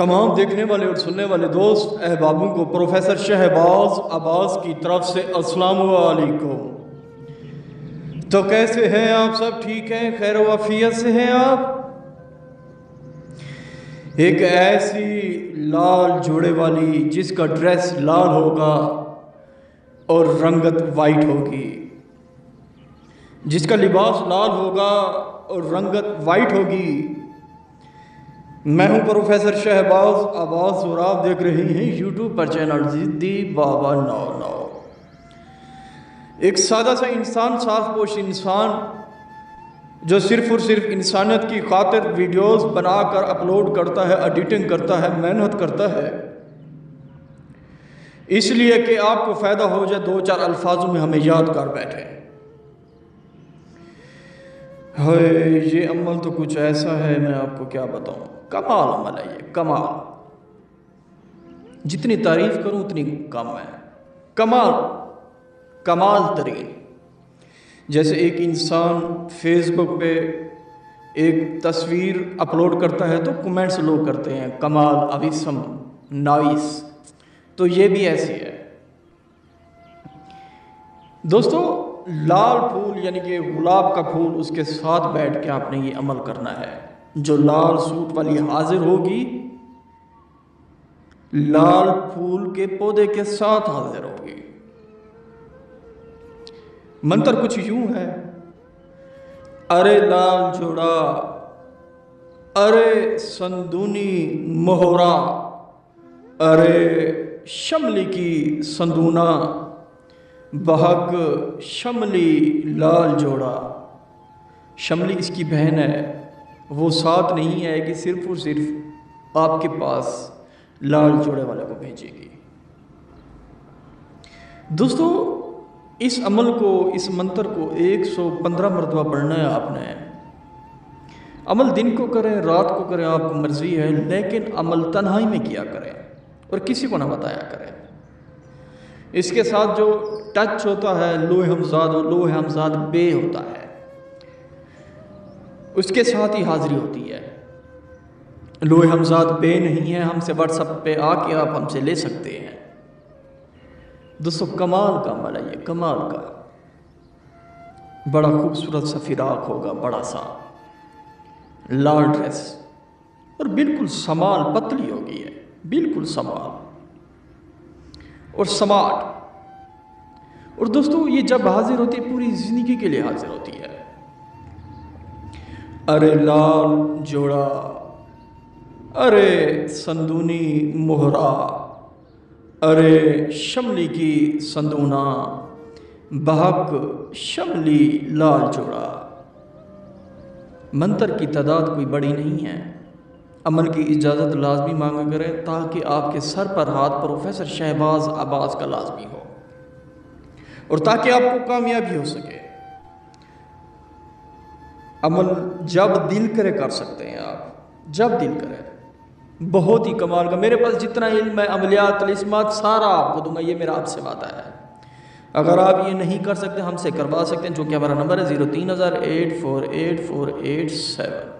तमाम देखने वाले और सुनने वाले दोस्त अहबाबों को प्रोफेसर शहबाज अब्बास की तरफ से अस्सलाम वालेकुम। तो कैसे हैं आप सब? ठीक हैं? खैर वाफियत से हैं आप? एक ऐसी लाल जोड़े वाली जिसका ड्रेस लाल होगा और रंगत वाइट होगी, जिसका लिबास लाल होगा और रंगत वाइट होगी। मैं हूं प्रोफेसर शहबाज अब्बास और आप देख रहे हैं यूट्यूब पर चैनल जिद्दी बाबा 99। एक सादा सा इंसान, साफपोश इंसान जो सिर्फ और सिर्फ इंसानियत की खातिर वीडियोस बनाकर अपलोड करता है, एडिटिंग करता है, मेहनत करता है इसलिए कि आपको फ़ायदा हो जाए, दो चार अल्फाजों में हमें याद कर बैठे। हाय, ये अमल तो कुछ ऐसा है, मैं आपको क्या बताऊं। कमाल अमल है ये, कमाल। जितनी तारीफ करूं उतनी कम है। कमाल, कमाल तरीन। जैसे एक इंसान फेसबुक पे एक तस्वीर अपलोड करता है तो कमेंट्स लोग करते हैं कमाल, अविसम, नाइस। तो ये भी ऐसी है दोस्तों। लाल फूल यानी कि गुलाब का फूल, उसके साथ बैठ के आपने ये अमल करना है। जो लाल सूट वाली हाजिर होगी, लाल फूल के पौधे के साथ हाजिर होगी। मंत्र कुछ यूं है, अरे लाल जोड़ा, अरे संदूनी मोहरा, अरे शमली की संदूना, बहक शमली लाल जोड़ा। शमली इसकी बहन है, वो साथ नहीं आएगी, सिर्फ और सिर्फ आपके पास लाल जोड़े वाले को भेजेगी। दोस्तों, इस अमल को, इस मंत्र को 115 मरतबा पढ़ना है आपने। अमल दिन को करें, रात को करें, आपको मर्जी है, लेकिन अमल तन्हाई में किया करें और किसी को ना बताया करें। इसके साथ जो टच होता है लोहे हमजाद, और लोहे हमजाद बे होता है, उसके साथ ही हाजिरी होती है। लोहे हमजाद बे नहीं है, हमसे व्हाट्सएप पे आके आप हमसे ले सकते हैं। दोस्तों, कमाल का अमल है ये, कमाल का। बड़ा खूबसूरत सा फिराक होगा, बड़ा सा लाल ड्रेस, और बिल्कुल समाल पतली होगी है, बिल्कुल समाल और स्मार्ट। और दोस्तों, ये जब हाजिर होती है पूरी जिंदगी के लिए हाजिर होती है। अरे लाल जोड़ा, अरे संदूनी मोहरा, अरे शमली की संदूना, बहक शमली लाल जोड़ा। मंत्र की तादाद कोई बड़ी नहीं है। अमल की इजाज़त लाजमी मांगा करें ताकि आपके सर पर हाथ प्रोफेसर शहबाज अब्बास का लाजमी हो और ताकि आपको कामयाबी हो सके। अमल जब दिल करे कर सकते हैं आप, जब दिल करे। बहुत ही कमाल का। मेरे पास जितना इल्म है, अमलियात, तलिस्मात, सारा आपको दूंगा, ये मेरा आपसे वादा है। अगर आप ये नहीं कर सकते, हमसे करवा सकते हैं, जो कि हमारा नंबर है 03,000 8484847।